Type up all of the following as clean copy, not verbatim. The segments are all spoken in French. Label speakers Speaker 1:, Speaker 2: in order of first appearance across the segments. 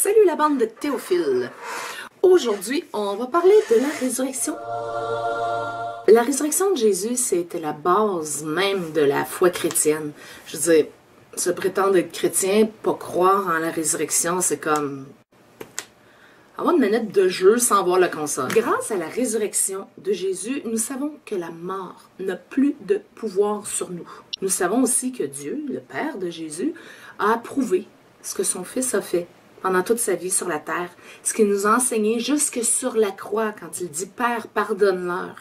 Speaker 1: Salut la bande de Théophile! Aujourd'hui, on va parler de la résurrection. La résurrection de Jésus, c'était la base même de la foi chrétienne. Je veux dire, se prétendre être chrétien, pas croire en la résurrection, c'est comme avoir une manette de jeu sans voir la console. Grâce à la résurrection de Jésus, nous savons que la mort n'a plus de pouvoir sur nous. Nous savons aussi que Dieu, le Père de Jésus, a approuvé ce que son Fils a fait pendant toute sa vie sur la terre, ce qu'il nous a enseigné jusque sur la croix quand il dit « Père, pardonne-leur ».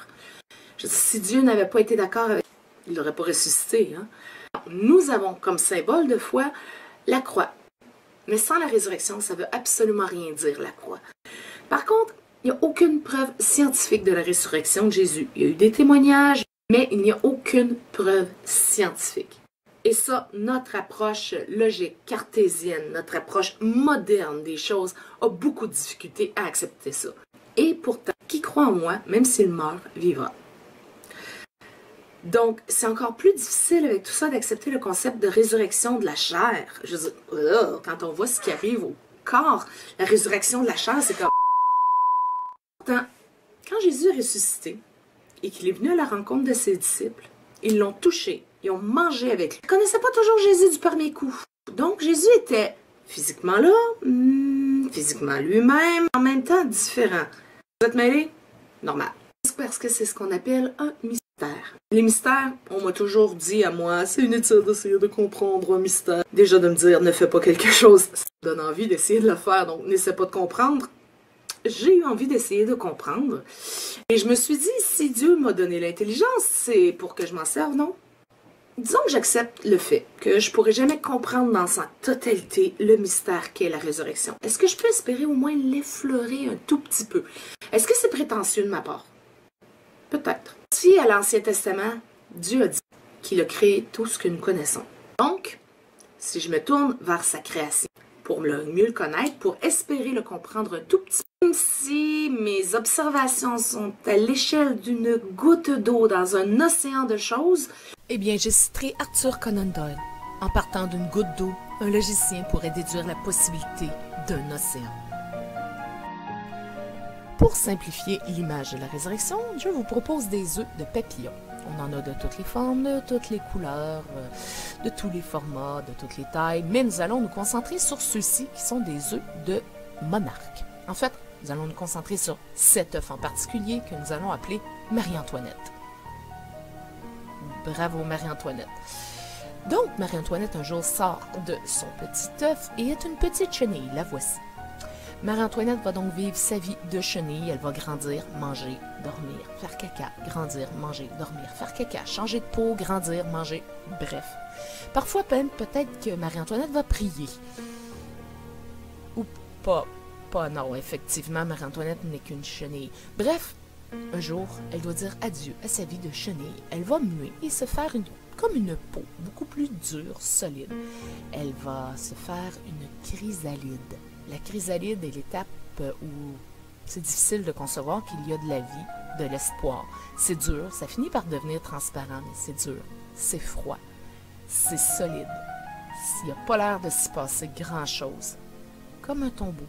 Speaker 1: Si Dieu n'avait pas été d'accord avec, il n'aurait pas ressuscité. Hein? Nous avons comme symbole de foi la croix. Mais sans la résurrection, ça ne veut absolument rien dire, la croix. Par contre, il n'y a aucune preuve scientifique de la résurrection de Jésus. Il y a eu des témoignages, mais il n'y a aucune preuve scientifique. Et ça, notre approche logique, cartésienne, notre approche moderne des choses a beaucoup de difficultés à accepter ça. Et pourtant, qui croit en moi, même s'il meurt, vivra. Donc, c'est encore plus difficile avec tout ça d'accepter le concept de résurrection de la chair. Je veux dire, quand on voit ce qui arrive au corps, la résurrection de la chair, c'est comme... Pourtant, quand Jésus est ressuscité et qu'il est venu à la rencontre de ses disciples, ils l'ont touché, ils ont mangé avec lui. Ils ne connaissaient pas toujours Jésus du premier coup. Donc, Jésus était physiquement là, physiquement lui-même, en même temps différent. Vous êtes mêlés? Normal. Parce que c'est ce qu'on appelle un mystère. Les mystères, on m'a toujours dit à moi, c'est inutile d'essayer de comprendre un mystère. Déjà de me dire, ne fais pas quelque chose, ça me donne envie d'essayer de le faire, donc n'essaie pas de comprendre. J'ai eu envie d'essayer de comprendre. Et je me suis dit, si Dieu m'a donné l'intelligence, c'est pour que je m'en serve, non? Disons que j'accepte le fait que je pourrai jamais comprendre dans sa totalité le mystère qu'est la résurrection. Est-ce que je peux espérer au moins l'effleurer un tout petit peu? Est-ce que c'est prétentieux de ma part? Peut-être. Si à l'Ancien Testament, Dieu a dit qu'il a créé tout ce que nous connaissons. Donc, si je me tourne vers sa création, pour mieux le connaître, pour espérer le comprendre un tout petit peu, même si mes observations sont à l'échelle d'une goutte d'eau dans un océan de choses, eh bien, je citerai Arthur Conan Doyle. En partant d'une goutte d'eau, un logicien pourrait déduire la possibilité d'un océan. Pour simplifier l'image de la résurrection, je vous propose des œufs de papillon. On en a de toutes les formes, de toutes les couleurs, de tous les formats, de toutes les tailles, mais nous allons nous concentrer sur ceux-ci qui sont des œufs de monarque. En fait, nous allons nous concentrer sur cet œuf en particulier que nous allons appeler Marie-Antoinette. Bravo Marie-Antoinette. Donc, Marie-Antoinette un jour sort de son petit œuf et est une petite chenille, la voici. Marie-Antoinette va donc vivre sa vie de chenille. Elle va grandir, manger, dormir, faire caca, grandir, manger, dormir, faire caca, changer de peau, grandir, manger, bref. Parfois même, peut-être que Marie-Antoinette va prier. Ou pas. Non, effectivement, Marie-Antoinette n'est qu'une chenille. Bref, un jour, elle doit dire adieu à sa vie de chenille. Elle va muer et se faire comme une peau, beaucoup plus dure, solide. Elle va se faire une chrysalide. La chrysalide est l'étape où c'est difficile de concevoir qu'il y a de la vie, de l'espoir. C'est dur, ça finit par devenir transparent, mais c'est dur, c'est froid, c'est solide. Il n'y a pas l'air de s'y passer grand-chose. Comme un tombeau.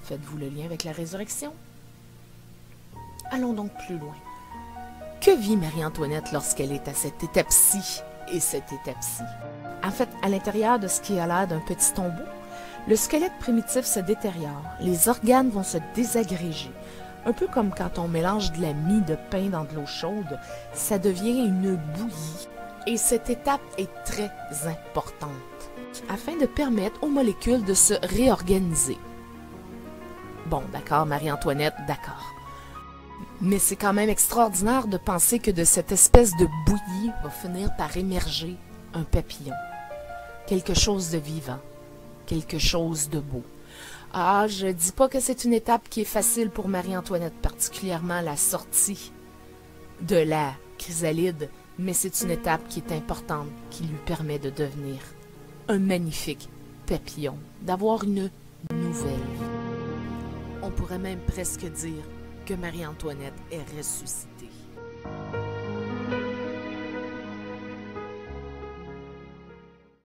Speaker 1: Faites-vous le lien avec la résurrection? Allons donc plus loin. Que vit Marie-Antoinette lorsqu'elle est à cette étape-ci et cette étape-ci? En fait, à l'intérieur de ce qui a l'air d'un petit tombeau, le squelette primitif se détériore, les organes vont se désagréger. Un peu comme quand on mélange de la mie de pain dans de l'eau chaude, ça devient une bouillie. Et cette étape est très importante, afin de permettre aux molécules de se réorganiser. Bon, d'accord, Marie-Antoinette, d'accord. Mais c'est quand même extraordinaire de penser que de cette espèce de bouillie va finir par émerger un papillon. Quelque chose de vivant, quelque chose de beau. Ah, je dis pas que c'est une étape qui est facile pour Marie-Antoinette, particulièrement la sortie de la chrysalide, mais c'est une étape qui est importante, qui lui permet de devenir un magnifique papillon, d'avoir une nouvelle vie. On pourrait même presque dire que Marie-Antoinette est ressuscitée.